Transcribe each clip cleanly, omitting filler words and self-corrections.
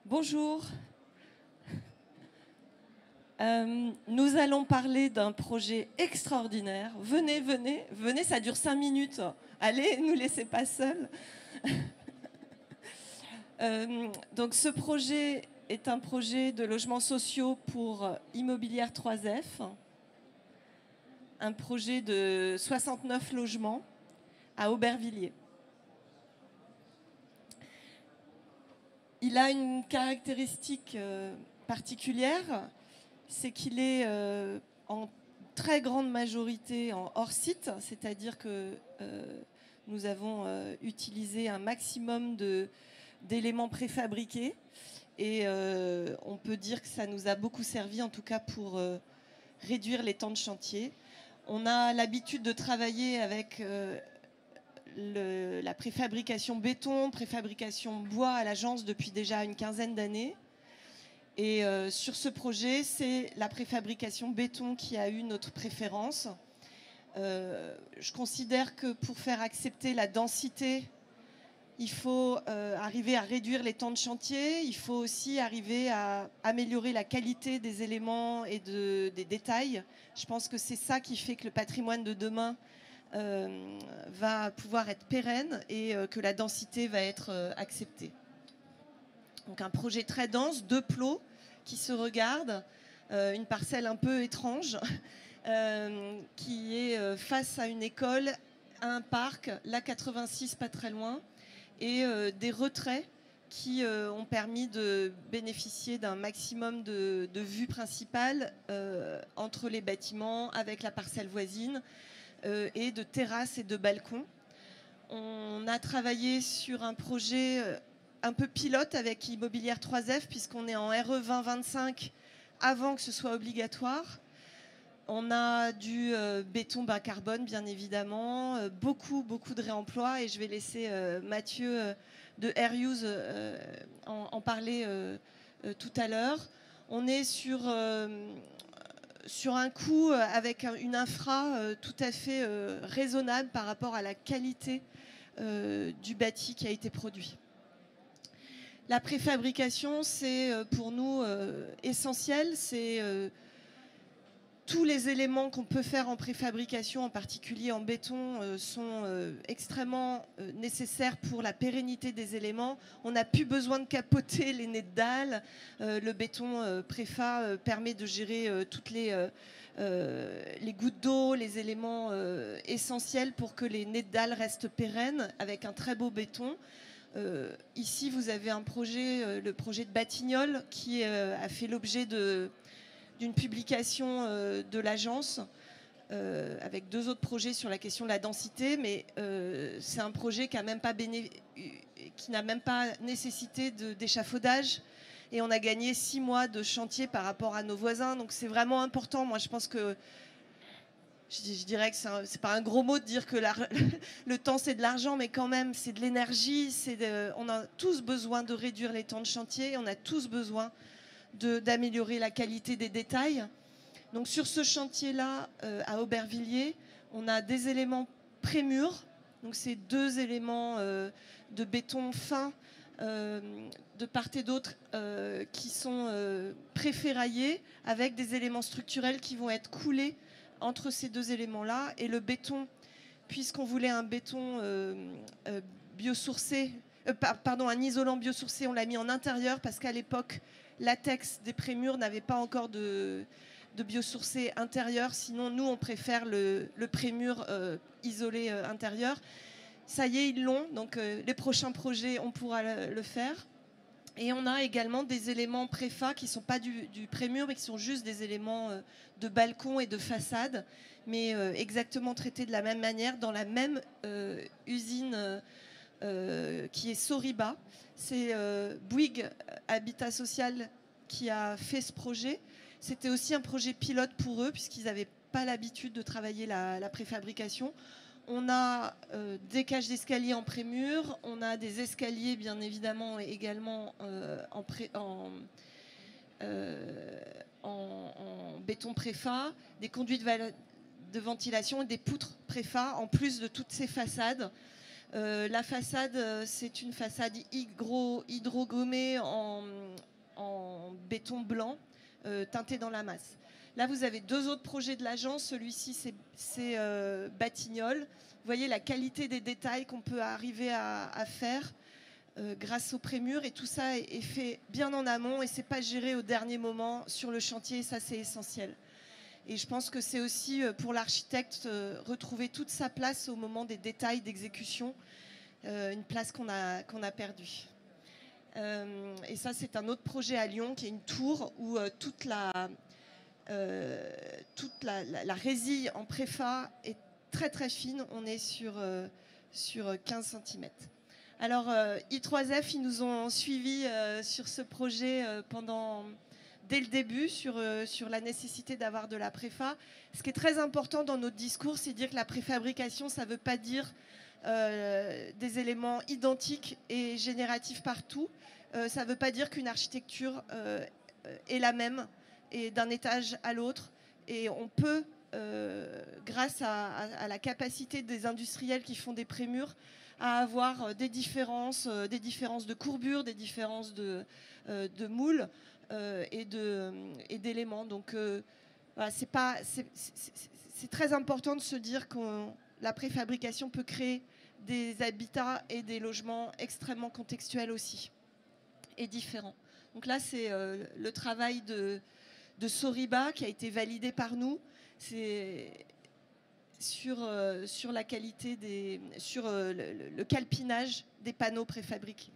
Bonjour. Nous allons parler d'un projet extraordinaire. Venez, venez, venez, ça dure 5 minutes. Allez, ne nous laissez pas seuls. Donc ce projet est un projet de logements sociaux pour Immobilière 3F. Un projet de 69 logements à Aubervilliers. Il a une caractéristique particulière, c'est qu'il est en très grande majorité en hors-site, c'est-à-dire que nous avons utilisé un maximum d'éléments préfabriqués et on peut dire que ça nous a beaucoup servi, en tout cas pour réduire les temps de chantier. On a l'habitude de travailler avec la préfabrication béton, préfabrication bois à l'agence depuis déjà une quinzaine d'années. Et sur ce projet, c'est la préfabrication béton qui a eu notre préférence. Je considère que pour faire accepter la densité, il faut arriver à réduire les temps de chantier. Il faut aussi arriver à améliorer la qualité des éléments et des détails. Je pense que c'est ça qui fait que le patrimoine de demain va pouvoir être pérenne et que la densité va être acceptée. Donc un projet très dense, 2 plots qui se regardent, une parcelle un peu étrange qui est face à une école, à un parc, l'A86 pas très loin, et des retraits qui ont permis de bénéficier d'un maximum de vues principales entre les bâtiments avec la parcelle voisine et de terrasses et de balcons. On a travaillé sur un projet un peu pilote avec Immobilière 3F puisqu'on est en RE 2025 avant que ce soit obligatoire. On a du béton bas carbone, bien évidemment, beaucoup de réemploi et je vais laisser Mathieu de Airuse en parler tout à l'heure. On est sur un coût avec une infra tout à fait raisonnable par rapport à la qualité du bâti qui a été produit. La préfabrication, c'est pour nous essentiel. C'est tous les éléments qu'on peut faire en préfabrication, en particulier en béton, sont extrêmement nécessaires pour la pérennité des éléments. On n'a plus besoin de capoter les nez de dalle. Le béton préfa permet de gérer toutes les gouttes d'eau, les éléments essentiels pour que les nez de dalle restent pérennes avec un très beau béton. Ici, vous avez un projet, le projet de Batignolles, qui a fait l'objet d'une publication de l'agence avec 2 autres projets sur la question de la densité, mais c'est un projet qui n'a même pas nécessité d'échafaudage. Et on a gagné 6 mois de chantier par rapport à nos voisins. Donc c'est vraiment important. Moi, je pense que je dirais que c'est pas un gros mot de dire que le temps c'est de l'argent, mais quand même c'est de l'énergie. On a tous besoin de réduire les temps de chantier. On a tous besoin d'améliorer la qualité des détails. Donc sur ce chantier-là, à Aubervilliers, on a des éléments pré-murs. Donc c'est 2 éléments de béton fin de part et d'autre qui sont préferraillés avec des éléments structurels qui vont être coulés entre ces 2 éléments-là. Et le béton, puisqu'on voulait un béton biosourcé, un isolant biosourcé, on l'a mis en intérieur parce qu'à l'époque, latex des prémurs n'avait pas encore de biosourcé intérieur. Sinon, nous, on préfère le prémur isolé intérieur. Ça y est, ils l'ont. Donc, les prochains projets, on pourra le faire. Et on a également des éléments préfa qui ne sont pas du prémur, mais qui sont juste des éléments de balcon et de façade, mais exactement traités de la même manière, dans la même usine qui est Soriba. C'est Bouygues Habitat Social qui a fait ce projet. C'était aussi un projet pilote pour eux, puisqu'ils n'avaient pas l'habitude de travailler la préfabrication. On a des cages d'escalier en prémur, on a des escaliers bien évidemment également en béton préfa, des conduits de ventilation et des poutres préfa en plus de toutes ces façades. La façade, c'est une façade hydrogommée béton blanc teinté dans la masse. Là, vous avez 2 autres projets de l'agence. Celui-ci, c'est Batignolles. Vous voyez la qualité des détails qu'on peut arriver à faire grâce aux prémurs. Et tout ça est fait bien en amont et c'est pas géré au dernier moment sur le chantier. Ça, c'est essentiel. Et je pense que c'est aussi pour l'architecte retrouver toute sa place au moment des détails d'exécution, une place qu'on a perdue. Et ça, c'est un autre projet à Lyon qui est une tour où toute la résille en préfa est très très fine. On est sur 15 cm. Alors I3F, ils nous ont suivis sur ce projet dès le début sur la nécessité d'avoir de la préfa. Ce qui est très important dans notre discours, c'est dire que la préfabrication, ça ne veut pas dire des éléments identiques et génératifs partout. Ça ne veut pas dire qu'une architecture est la même et d'un étage à l'autre. Et on peut, grâce à la capacité des industriels qui font des prémurs, à avoir des différences de courbure, des différences de moules et d'éléments. Donc voilà, c'est très important de se dire que la préfabrication peut créer des habitats et des logements extrêmement contextuels aussi et différents. Donc là, c'est le travail de Soriba qui a été validé par nous. C'est sur la qualité sur le calpinage des panneaux préfabriqués.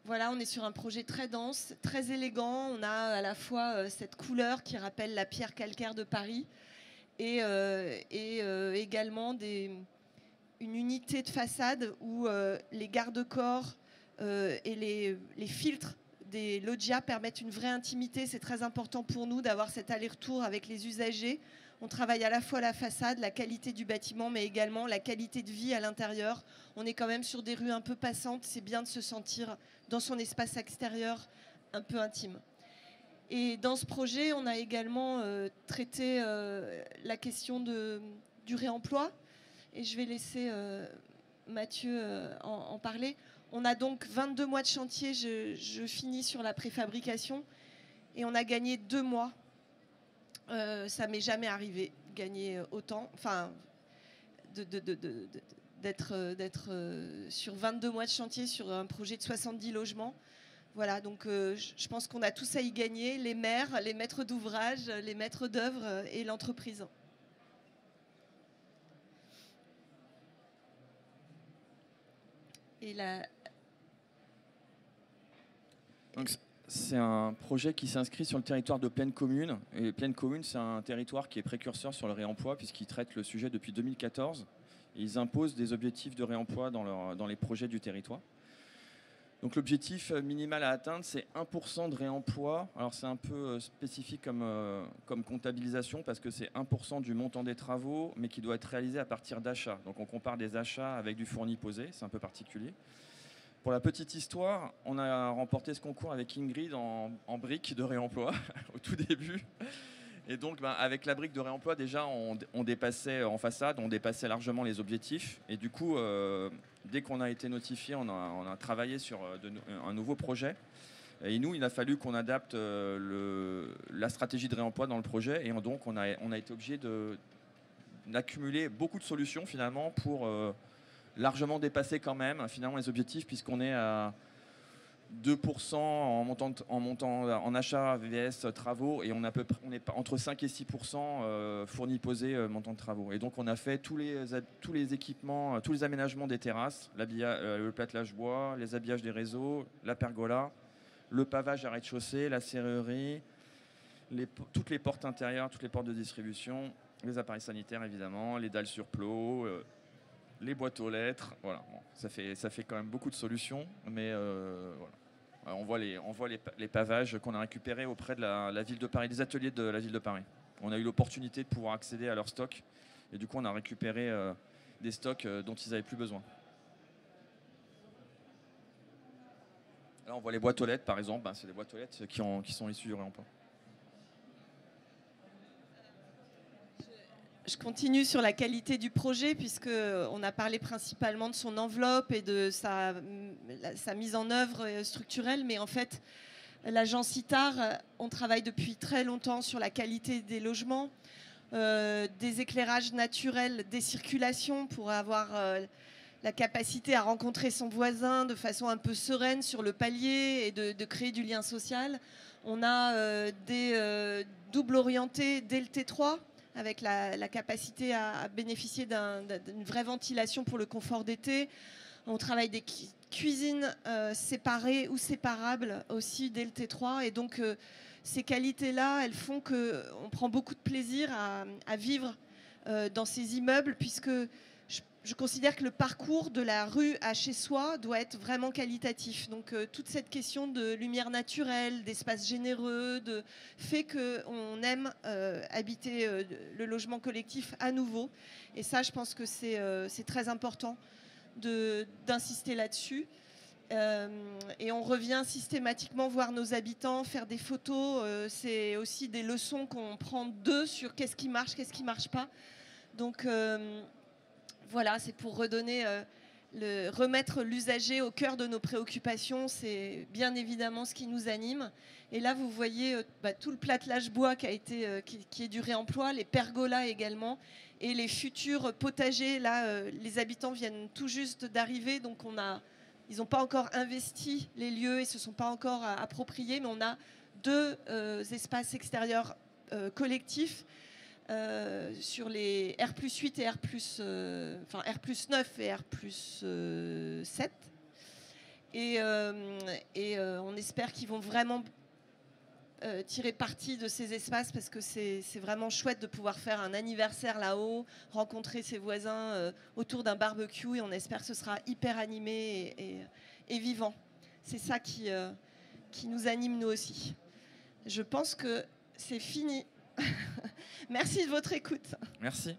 Voilà, on est sur un projet très dense, très élégant. On a à la fois cette couleur qui rappelle la pierre calcaire de Paris et également une unité de façade où les garde-corps et les filtres des loggias permettent une vraie intimité. C'est très important pour nous d'avoir cet aller-retour avec les usagers. On travaille à la fois la façade, la qualité du bâtiment, mais également la qualité de vie à l'intérieur. On est quand même sur des rues un peu passantes. C'est bien de se sentir dans son espace extérieur un peu intime. Et dans ce projet, on a également traité la question du réemploi. Et je vais laisser Mathieu en parler. On a donc 22 mois de chantier. Je finis sur la préfabrication. Et on a gagné 2 mois. Ça m'est jamais arrivé, gagner autant. Enfin, d'être sur 22 mois de chantier sur un projet de 70 logements. Voilà, donc je pense qu'on a tous à y gagner, les maires, les maîtres d'ouvrage, les maîtres d'œuvre et l'entreprise. Et là... Donc, c'est un projet qui s'inscrit sur le territoire de Plaine Commune. Et Plaine Commune, c'est un territoire qui est précurseur sur le réemploi puisqu'ils traitent le sujet depuis 2014. Et ils imposent des objectifs de réemploi dans les projets du territoire. Donc l'objectif minimal à atteindre, c'est 1% de réemploi. Alors c'est un peu spécifique comme comptabilisation parce que c'est 1% du montant des travaux, mais qui doit être réalisé à partir d'achats. Donc on compare des achats avec du fourni posé, c'est un peu particulier. Pour la petite histoire, on a remporté ce concours avec Ingrid en briques de réemploi au tout début. Et donc, avec la brique de réemploi, déjà, on dépassait en façade, on dépassait largement les objectifs. Et du coup, dès qu'on a été notifié, on a travaillé sur un nouveau projet. Et nous, il a fallu qu'on adapte la stratégie de réemploi dans le projet. Et donc, on a été obligé d'accumuler beaucoup de solutions, finalement, pour largement dépasser quand même, finalement, les objectifs, puisqu'on est à 2% en achat VS travaux et on est entre 5 et 6% fournis posés montant de travaux. Et donc on a fait tous les équipements, tous les aménagements des terrasses, le platelage bois, les habillages des réseaux, la pergola, le pavage à rez-de-chaussée, la serrurerie, toutes les portes intérieures, toutes les portes de distribution, les appareils sanitaires évidemment, les dalles sur plot, les boîtes aux lettres. Voilà, bon, ça fait quand même beaucoup de solutions, mais voilà. On voit les pavages qu'on a récupérés auprès de la ville de Paris, des ateliers de la ville de Paris. On a eu l'opportunité de pouvoir accéder à leur stock et du coup on a récupéré des stocks dont ils n'avaient plus besoin. Là on voit les boîtes aux lettres par exemple, c'est des boîtes aux lettres qui sont issues du réemploi. continue sur la qualité du projet, puisqu'on a parlé principalement de son enveloppe et de sa mise en œuvre structurelle. Mais en fait, l'agence ITAR, on travaille depuis très longtemps sur la qualité des logements, des éclairages naturels, des circulations pour avoir la capacité à rencontrer son voisin de façon un peu sereine sur le palier et de créer du lien social. On a des doubles orientés dès le T3 avec la capacité à bénéficier d'une vraie ventilation pour le confort d'été. On travaille des cuisines séparées ou séparables aussi dès le T3. Et donc, ces qualités-là, elles font qu'on prend beaucoup de plaisir à vivre dans ces immeubles, puisque je considère que le parcours de la rue à chez soi doit être vraiment qualitatif. Donc toute cette question de lumière naturelle, d'espace généreux, fait qu'on aime habiter le logement collectif à nouveau. Et ça, je pense que c'est très important d'insister là-dessus. Et on revient systématiquement voir nos habitants, faire des photos. C'est aussi des leçons qu'on prend d'eux sur qu'est-ce qui marche pas. Donc voilà, c'est pour remettre l'usager au cœur de nos préoccupations. C'est bien évidemment ce qui nous anime. Et là, vous voyez tout le platelage bois qui est du réemploi, les pergolas également, et les futurs potagers. Là, les habitants viennent tout juste d'arriver, donc ils n'ont pas encore investi les lieux et se sont pas encore appropriés, mais on a 2 espaces extérieurs collectifs. Sur les R+8 et R+9 et R+7. Et on espère qu'ils vont vraiment tirer parti de ces espaces, parce que c'est vraiment chouette de pouvoir faire un anniversaire là-haut, rencontrer ses voisins autour d'un barbecue, et on espère que ce sera hyper animé et vivant. C'est ça qui nous anime nous aussi. Je pense que c'est fini. Merci de votre écoute. Merci.